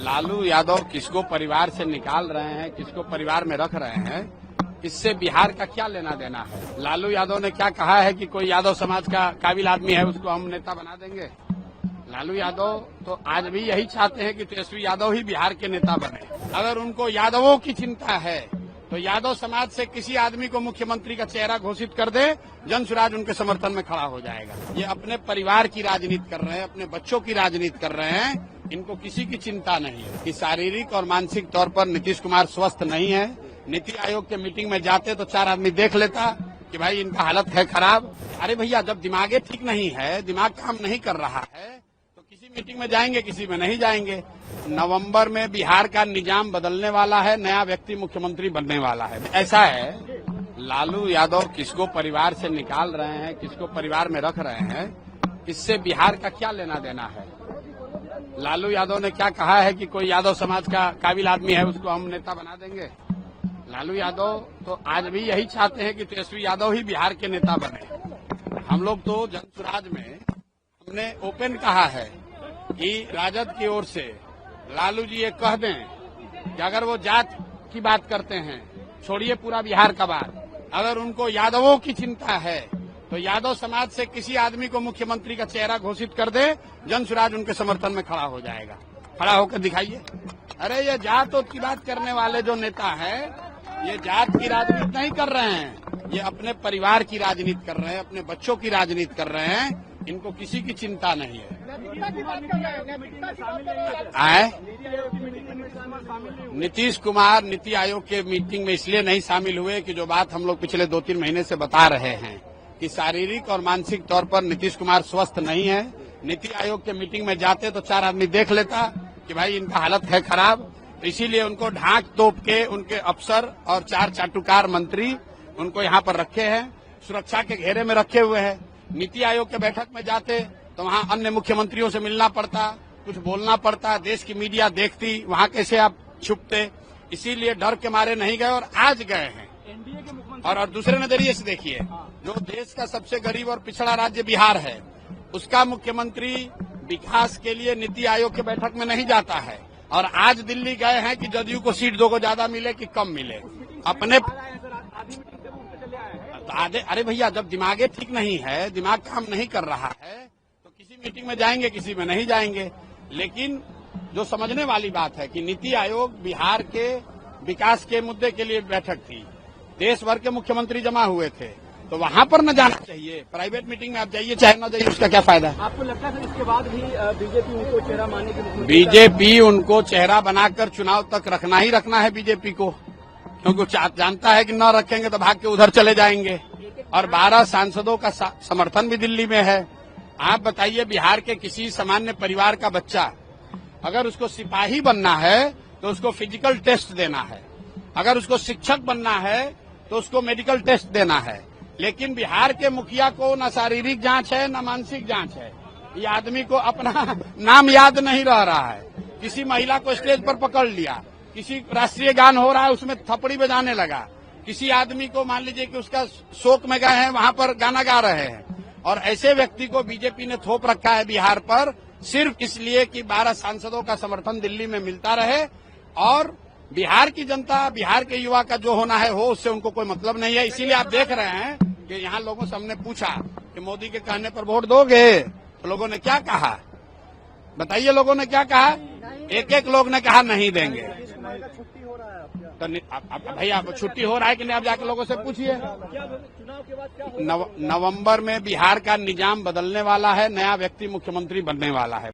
लालू यादव किसको परिवार से निकाल रहे हैं, किसको परिवार में रख रहे हैं, इससे बिहार का क्या लेना देना है। लालू यादव ने क्या कहा है कि कोई यादव समाज का काबिल आदमी है उसको हम नेता बना देंगे। लालू यादव तो आज भी यही चाहते हैं कि तेजस्वी यादव ही बिहार के नेता बने। अगर उनको यादवों की चिंता है तो यादव समाज से किसी आदमी को मुख्यमंत्री का चेहरा घोषित कर दे, जनसुराज उनके समर्थन में खड़ा हो जाएगा। ये अपने परिवार की राजनीति कर रहे हैं, अपने बच्चों की राजनीति कर रहे हैं। इनको किसी की चिंता नहीं है कि शारीरिक और मानसिक तौर पर नीतीश कुमार स्वस्थ नहीं है। नीति आयोग के मीटिंग में जाते तो 4 आदमी देख लेता कि भाई इनका हालत है खराब। अरे भैया, जब दिमागे ठीक नहीं है, दिमाग काम नहीं कर रहा है तो किसी मीटिंग में जाएंगे, किसी में नहीं जाएंगे। नवंबर में बिहार का निजाम बदलने वाला है, नया व्यक्ति मुख्यमंत्री बनने वाला है। ऐसा है, लालू यादव किसको परिवार से निकाल रहे हैं, किसको परिवार में रख रहे हैं, इससे बिहार का क्या लेना देना है। लालू यादव ने क्या कहा है कि कोई यादव समाज का काबिल आदमी है उसको हम नेता बना देंगे। लालू यादव तो आज भी यही चाहते हैं कि तेजस्वी यादव ही बिहार के नेता बने। हम लोग तो जनसुराज में हमने ओपन कहा है कि राजद की ओर से लालू जी ये कह दें कि अगर वो जात की बात करते हैं, छोड़िए पूरा बिहार का बात, अगर उनको यादवों की चिंता है तो यादव समाज से किसी आदमी को मुख्यमंत्री का चेहरा घोषित कर दे, जनसुराज उनके समर्थन में खड़ा हो जाएगा। खड़ा होकर दिखाइए। अरे ये जात की बात करने वाले जो नेता है, ये जात की राजनीति नहीं कर रहे हैं, ये अपने परिवार की राजनीति कर रहे हैं, अपने बच्चों की राजनीति कर रहे हैं। इनको किसी की चिंता नहीं है। नीतीश कुमार नीति आयोग के मीटिंग में इसलिए नहीं शामिल हुए कि जो बात हम लोग पिछले 2-3 महीने से बता रहे हैं कि शारीरिक और मानसिक तौर पर नीतीश कुमार स्वस्थ नहीं है। नीति आयोग के मीटिंग में जाते तो 4 आदमी देख लेता कि भाई इनका हालत है खराब, तो इसीलिए उनको ढांक तोप के उनके अफसर और 4 चाटुकार मंत्री उनको यहाँ पर रखे हैं, सुरक्षा के घेरे में रखे हुए हैं। नीति आयोग के बैठक में जाते तो वहाँ अन्य मुख्यमंत्रियों से मिलना पड़ता, कुछ बोलना पड़ता, देश की मीडिया देखती, वहाँ कैसे आप छुपते। इसीलिए डर के मारे नहीं गए और आज गए हैं। और दूसरे नजरिए से देखिए, जो देश का सबसे गरीब और पिछड़ा राज्य बिहार है, उसका मुख्यमंत्री विकास के लिए नीति आयोग के बैठक में नहीं जाता है। और आज दिल्ली गए हैं कि जदयू को सीट 2 को ज्यादा मिले कि कम मिले। अपने अरे भैया, जब दिमागे ठीक नहीं है, दिमाग काम नहीं कर रहा है तो किसी मीटिंग में जाएंगे, किसी में नहीं जाएंगे। लेकिन जो समझने वाली बात है कि नीति आयोग बिहार के विकास के मुद्दे के लिए बैठक थी, देश भर के मुख्यमंत्री जमा हुए थे, तो वहाँ पर न जाना चाहिए। प्राइवेट मीटिंग में आप जाइए चाहे न जाइए, उसका क्या फायदा है। आपको लगता है इसके बाद भी बीजेपी उनको चेहरा मानने की, बीजेपी उनको चेहरा बनाकर चुनाव तक रखना ही रखना है बीजेपी को, क्योंकि जानता है कि न रखेंगे तो भाग के उधर चले जाएंगे। और 12 सांसदों का समर्थन भी दिल्ली में है। आप बताइए, बिहार के किसी सामान्य परिवार का बच्चा अगर उसको सिपाही बनना है तो उसको फिजिकल टेस्ट देना है, अगर उसको शिक्षक बनना है तो उसको मेडिकल टेस्ट देना है। लेकिन बिहार के मुखिया को न शारीरिक जांच है न मानसिक जांच है। ये आदमी को अपना नाम याद नहीं रह रहा है। किसी महिला को स्टेज पर पकड़ लिया, किसी राष्ट्रीय गान हो रहा है उसमें थपड़ी बजाने लगा, किसी आदमी को मान लीजिए कि उसका शोक में गए हैं वहां पर गाना गा रहे हैं। और ऐसे व्यक्ति को बीजेपी ने थोप रखा है बिहार पर, सिर्फ इसलिए कि 12 सांसदों का समर्थन दिल्ली में मिलता रहे। और बिहार की जनता, बिहार के युवा का जो होना है हो, उससे उनको कोई मतलब नहीं है। इसीलिए आप देख रहे हैं कि यहाँ लोगों से हमने पूछा कि मोदी के कहने पर वोट दोगे, तो लोगों ने क्या कहा बताइए। लोगों ने क्या कहा? एक लोग ने कहा नहीं देंगे। तो भैया अब छुट्टी हो रहा है कि नहीं, आप जाके लोगों से पूछिए। नवंबर में बिहार का निजाम बदलने वाला है, नया व्यक्ति मुख्यमंत्री बनने वाला है।